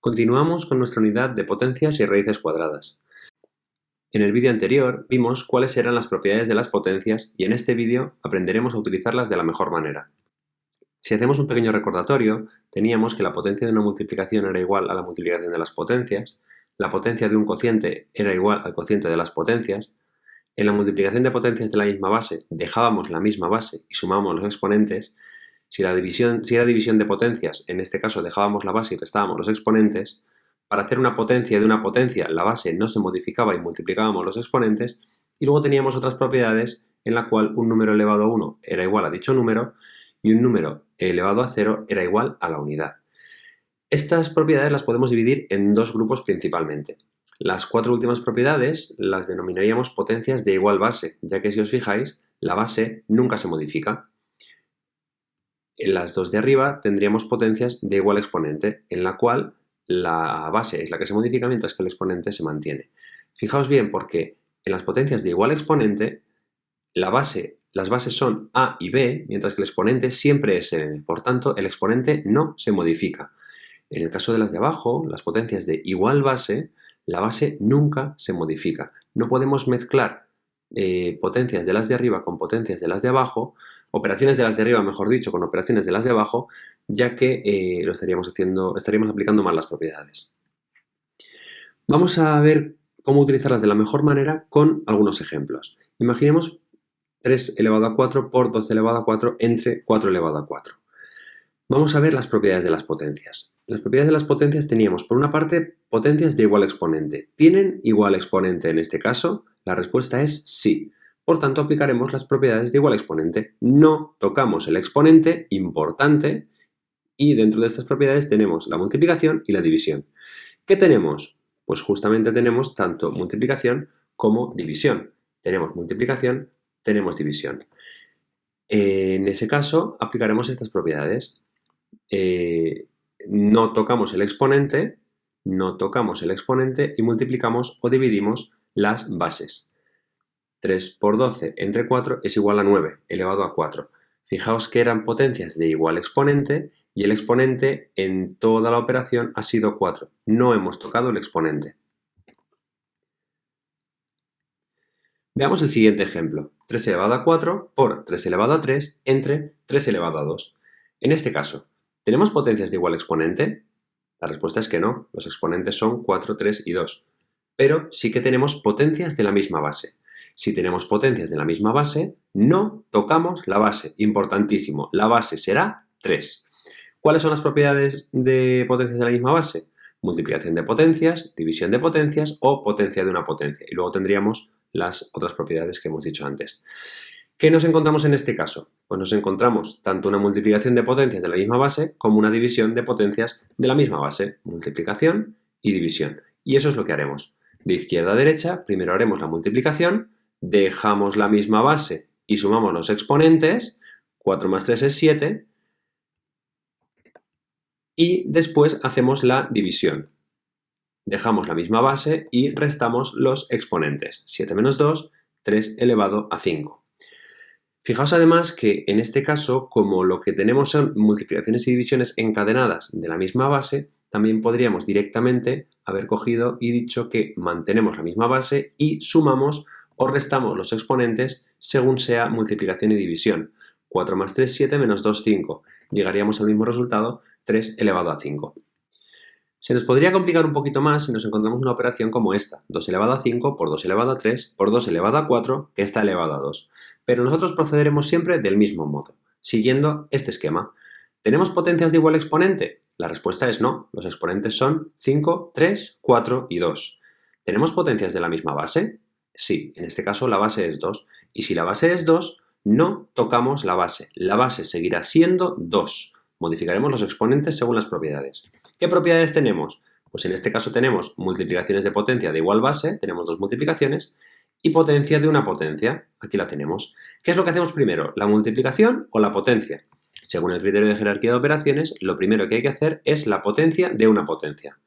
Continuamos con nuestra unidad de potencias y raíces cuadradas. En el vídeo anterior vimos cuáles eran las propiedades de las potencias y en este vídeo aprenderemos a utilizarlas de la mejor manera. Si hacemos un pequeño recordatorio, teníamos que la potencia de una multiplicación era igual a la multiplicación de las potencias, la potencia de un cociente era igual al cociente de las potencias, en la multiplicación de potencias de la misma base dejábamos la misma base y sumábamos los exponentes. Si era división de potencias, en este caso dejábamos la base y restábamos los exponentes. Para hacer una potencia de una potencia, la base no se modificaba y multiplicábamos los exponentes. Y luego teníamos otras propiedades en la cual un número elevado a 1 era igual a dicho número y un número elevado a 0 era igual a la unidad. Estas propiedades las podemos dividir en dos grupos principalmente. Las cuatro últimas propiedades las denominaríamos potencias de igual base, ya que si os fijáis, la base nunca se modifica. En las dos de arriba tendríamos potencias de igual exponente, en la cual la base es la que se modifica mientras que el exponente se mantiene. Fijaos bien porque en las potencias de igual exponente las bases son a y b, mientras que el exponente siempre es m. Por tanto, el exponente no se modifica. En el caso de las de abajo, las potencias de igual base, la base nunca se modifica. No podemos mezclar potencias de las de arriba con potencias de las de abajo, operaciones de las de arriba, mejor dicho, con operaciones de las de abajo, ya que estaríamos aplicando mal las propiedades. Vamos a ver cómo utilizarlas de la mejor manera con algunos ejemplos. Imaginemos 3 elevado a 4 por 12 elevado a 4 entre 4 elevado a 4. Vamos a ver las propiedades de las potencias. Las propiedades de las potencias teníamos, por una parte, potencias de igual exponente. ¿Tienen igual exponente en este caso? La respuesta es sí. Por tanto, aplicaremos las propiedades de igual exponente. No tocamos el exponente importante y dentro de estas propiedades tenemos la multiplicación y la división. ¿Qué tenemos? Pues justamente tenemos tanto multiplicación como división. Tenemos multiplicación, tenemos división. En ese caso, aplicaremos estas propiedades. No tocamos el exponente y multiplicamos o dividimos las bases. 3 por 12 entre 4 es igual a 9 elevado a 4. Fijaos que eran potencias de igual exponente y el exponente en toda la operación ha sido 4. No hemos tocado el exponente. Veamos el siguiente ejemplo. 3 elevado a 4 por 3 elevado a 3 entre 3 elevado a 2. En este caso, ¿tenemos potencias de igual exponente? La respuesta es que no. Los exponentes son 4, 3 y 2. Pero sí que tenemos potencias de la misma base. Si tenemos potencias de la misma base, no tocamos la base. Importantísimo, la base será 3. ¿Cuáles son las propiedades de potencias de la misma base? Multiplicación de potencias, división de potencias o potencia de una potencia. Y luego tendríamos las otras propiedades que hemos dicho antes. ¿Qué nos encontramos en este caso? Pues nos encontramos tanto una multiplicación de potencias de la misma base como una división de potencias de la misma base. Multiplicación y división. Y eso es lo que haremos. De izquierda a derecha, primero haremos la multiplicación, dejamos la misma base y sumamos los exponentes, 4 más 3 es 7, y después hacemos la división. Dejamos la misma base y restamos los exponentes, 7 menos 2, 3 elevado a 5. Fijaos además que en este caso, como lo que tenemos son multiplicaciones y divisiones encadenadas de la misma base, también podríamos directamente haber cogido y dicho que mantenemos la misma base y sumamos o restamos los exponentes según sea multiplicación y división. 4 más 3, 7, menos 2, 5. Llegaríamos al mismo resultado, 3 elevado a 5. Se nos podría complicar un poquito más si nos encontramos una operación como esta, 2 elevado a 5 por 2 elevado a 3 por 2 elevado a 4, que está elevado a 2. Pero nosotros procederemos siempre del mismo modo, siguiendo este esquema. ¿Tenemos potencias de igual exponente? La respuesta es no. Los exponentes son 5, 3, 4 y 2. ¿Tenemos potencias de la misma base? Sí, en este caso la base es 2. Y si la base es 2, no tocamos la base. La base seguirá siendo 2. Modificaremos los exponentes según las propiedades. ¿Qué propiedades tenemos? Pues en este caso tenemos multiplicaciones de potencia de igual base, tenemos dos multiplicaciones, y potencia de una potencia, aquí la tenemos. ¿Qué es lo que hacemos primero? ¿La multiplicación o la potencia? Según el criterio de jerarquía de operaciones, lo primero que hay que hacer es la potencia de una potencia.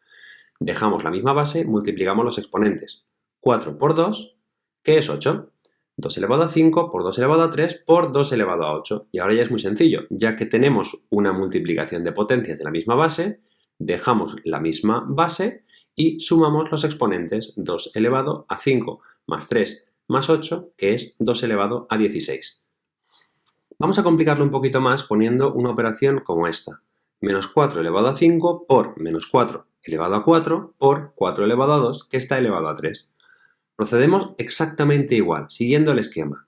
Dejamos la misma base, multiplicamos los exponentes. 4 por 2, ¿qué es 8? 2 elevado a 5 por 2 elevado a 3 por 2 elevado a 8. Y ahora ya es muy sencillo, ya que tenemos una multiplicación de potencias de la misma base, dejamos la misma base y sumamos los exponentes 2 elevado a 5 más 3 más 8, que es 2 elevado a 16. Vamos a complicarlo un poquito más poniendo una operación como esta. Menos 4 elevado a 5 por menos 4 elevado a 4 por 4 elevado a 2, que está elevado a 3. Procedemos exactamente igual, siguiendo el esquema.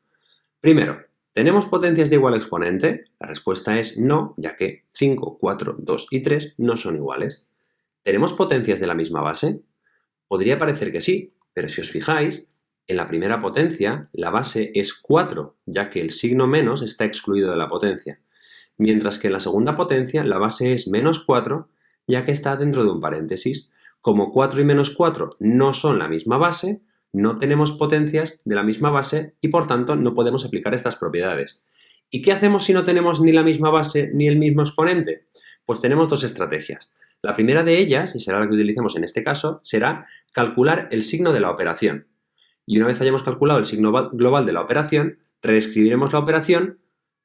Primero, ¿tenemos potencias de igual exponente? La respuesta es no, ya que 5, 4, 2 y 3 no son iguales. ¿Tenemos potencias de la misma base? Podría parecer que sí, pero si os fijáis, en la primera potencia la base es 4, ya que el signo menos está excluido de la potencia, mientras que en la segunda potencia la base es menos 4, ya que está dentro de un paréntesis. Como 4 y menos 4 no son la misma base, no tenemos potencias de la misma base y por tanto no podemos aplicar estas propiedades. ¿Y qué hacemos si no tenemos ni la misma base ni el mismo exponente? Pues tenemos dos estrategias. La primera de ellas, y será la que utilicemos en este caso, será calcular el signo de la operación. Y una vez hayamos calculado el signo global de la operación, reescribiremos la operación,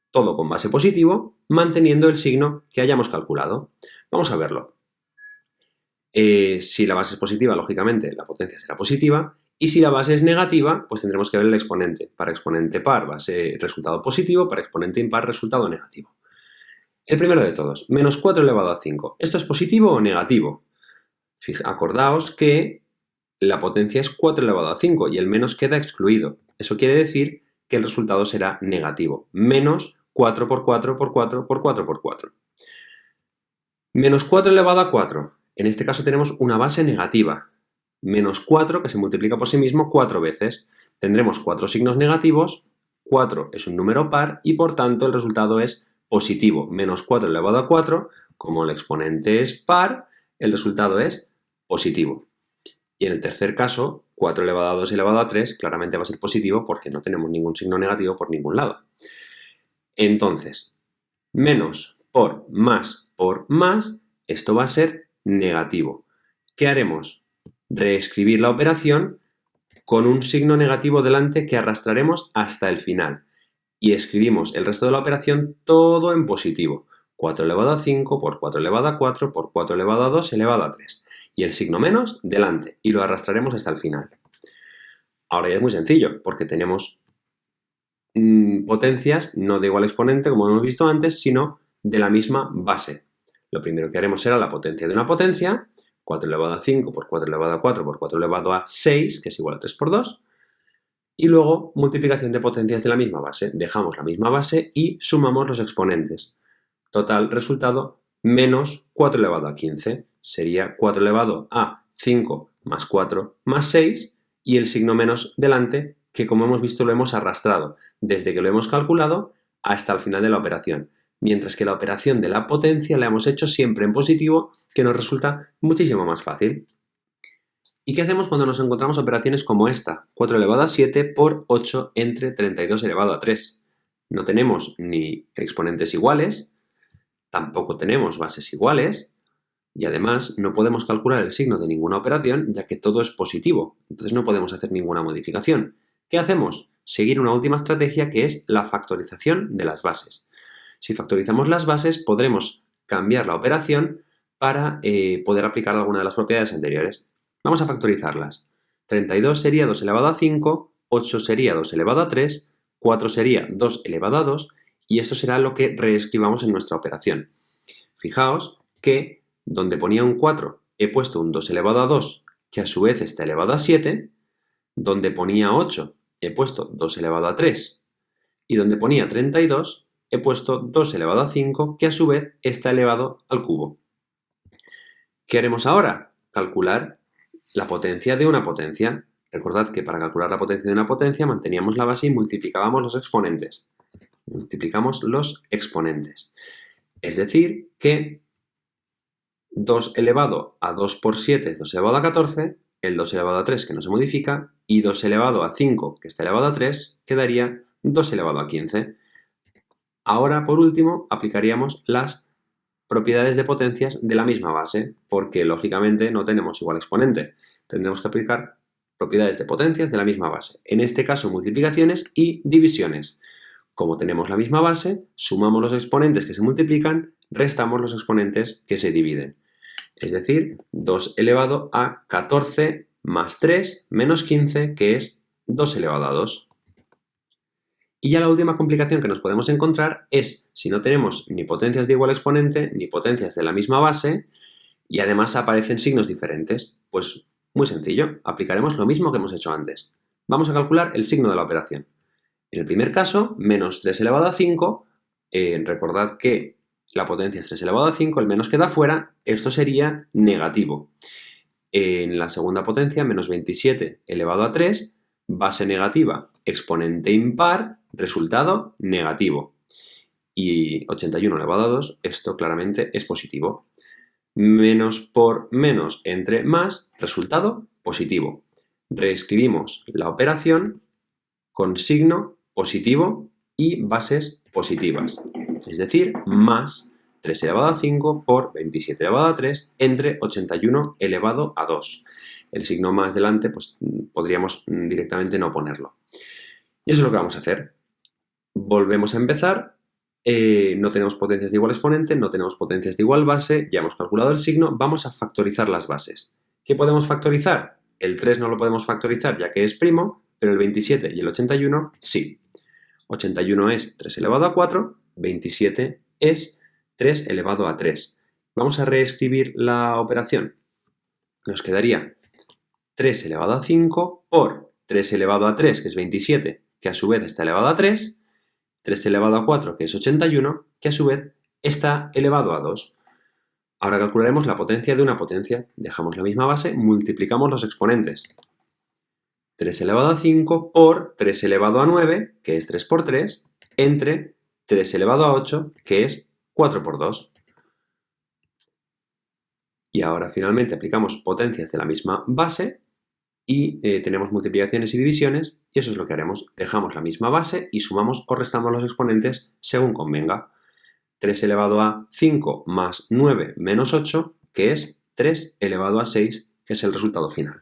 todo con base positivo, manteniendo el signo que hayamos calculado. Vamos a verlo. Si la base es positiva, lógicamente la potencia será positiva, y si la base es negativa, pues tendremos que ver el exponente. Para exponente par va a ser resultado positivo, para exponente impar resultado negativo. El primero de todos, menos 4 elevado a 5. ¿Esto es positivo o negativo? Acordaos que la potencia es 4 elevado a 5 y el menos queda excluido. Eso quiere decir que el resultado será negativo. Menos 4 por 4 por 4 por 4 por 4. Menos 4 elevado a 4. En este caso tenemos una base negativa. Menos 4 que se multiplica por sí mismo 4 veces. Tendremos 4 signos negativos, 4 es un número par y por tanto el resultado es positivo. Menos 4 elevado a 4, como el exponente es par, el resultado es positivo. Y en el tercer caso, 4 elevado a 2 elevado a 3 claramente va a ser positivo porque no tenemos ningún signo negativo por ningún lado. Entonces, menos por más, esto va a ser negativo. ¿Qué haremos? Reescribir la operación con un signo negativo delante que arrastraremos hasta el final. Y escribimos el resto de la operación todo en positivo. 4 elevado a 5 por 4 elevado a 4 por 4 elevado a 2 elevado a 3. Y el signo menos delante. Y lo arrastraremos hasta el final. Ahora ya es muy sencillo, porque tenemos potencias no de igual exponente, como hemos visto antes, sino de la misma base. Lo primero que haremos será la potencia de una potencia, 4 elevado a 5 por 4 elevado a 4 por 4 elevado a 6, que es igual a 3 por 2, y luego multiplicación de potencias de la misma base. Dejamos la misma base y sumamos los exponentes. Total resultado, menos 4 elevado a 15. Sería 4 elevado a 5 más 4 más 6, y el signo menos delante, que como hemos visto lo hemos arrastrado desde que lo hemos calculado hasta el final de la operación, mientras que la operación de la potencia la hemos hecho siempre en positivo, que nos resulta muchísimo más fácil. ¿Y qué hacemos cuando nos encontramos operaciones como esta? 4 elevado a 7 por 8 entre 32 elevado a 3. No tenemos ni exponentes iguales, tampoco tenemos bases iguales, y además no podemos calcular el signo de ninguna operación, ya que todo es positivo, entonces no podemos hacer ninguna modificación. ¿Qué hacemos? Seguir una última estrategia que es la factorización de las bases. Si factorizamos las bases, podremos cambiar la operación para poder aplicar alguna de las propiedades anteriores. Vamos a factorizarlas. 32 sería 2 elevado a 5, 8 sería 2 elevado a 3, 4 sería 2 elevado a 2, y esto será lo que reescribamos en nuestra operación. Fijaos que donde ponía un 4 he puesto un 2 elevado a 2, que a su vez está elevado a 7, donde ponía 8 he puesto 2 elevado a 3, y donde ponía 32 he puesto 2 elevado a 5, que a su vez está elevado al cubo. ¿Qué haremos ahora? Calcular la potencia de una potencia. Recordad que para calcular la potencia de una potencia manteníamos la base y multiplicábamos los exponentes. Multiplicamos los exponentes. Es decir, que 2 elevado a 2 por 7 es 2 elevado a 14, el 2 elevado a 3 que no se modifica, y 2 elevado a 5 que está elevado a 3, quedaría 2 elevado a 15. Ahora, por último, aplicaríamos las propiedades de potencias de la misma base, porque lógicamente no tenemos igual exponente. Tendremos que aplicar propiedades de potencias de la misma base. En este caso, multiplicaciones y divisiones. Como tenemos la misma base, sumamos los exponentes que se multiplican, restamos los exponentes que se dividen. es decir, 2 elevado a 14 más 3 menos 15, que es 2 elevado a 2. Y ya la última complicación que nos podemos encontrar es si no tenemos ni potencias de igual exponente ni potencias de la misma base y además aparecen signos diferentes. Pues muy sencillo, aplicaremos lo mismo que hemos hecho antes. Vamos a calcular el signo de la operación. En el primer caso, menos 3 elevado a 5, recordad que la potencia es 3 elevado a 5, el menos queda fuera, esto sería negativo. En la segunda potencia, menos 27 elevado a 3, base negativa, exponente impar, resultado negativo. Y 81 elevado a 2, esto claramente es positivo. Menos por menos entre más, resultado positivo. Reescribimos la operación con signo positivo y bases positivas, es decir, más 3 elevado a 5 por 27 elevado a 3 entre 81 elevado a 2. El signo más delante pues podríamos directamente no ponerlo. Y eso es lo que vamos a hacer. Volvemos a empezar. No tenemos potencias de igual exponente, no tenemos potencias de igual base, ya hemos calculado el signo, vamos a factorizar las bases. ¿Qué podemos factorizar? El 3 no lo podemos factorizar ya que es primo, pero el 27 y el 81 sí. 81 es 3 elevado a 4, 27 es 3 elevado a 3. Vamos a reescribir la operación. Nos quedaría 3 elevado a 5 por 3 elevado a 3, que es 27, que a su vez está elevado a 3, 3 elevado a 4, que es 81, que a su vez está elevado a 2. Ahora calcularemos la potencia de una potencia. Dejamos la misma base, multiplicamos los exponentes. 3 elevado a 5 por 3 elevado a 9, que es 3 por 3, entre 3 elevado a 8, que es 4 por 2. Y ahora finalmente aplicamos potencias de la misma base y tenemos multiplicaciones y divisiones, y eso es lo que haremos. Dejamos la misma base y sumamos o restamos los exponentes según convenga. 3 elevado a 5 más 9 menos 8, que es 3 elevado a 6, que es el resultado final.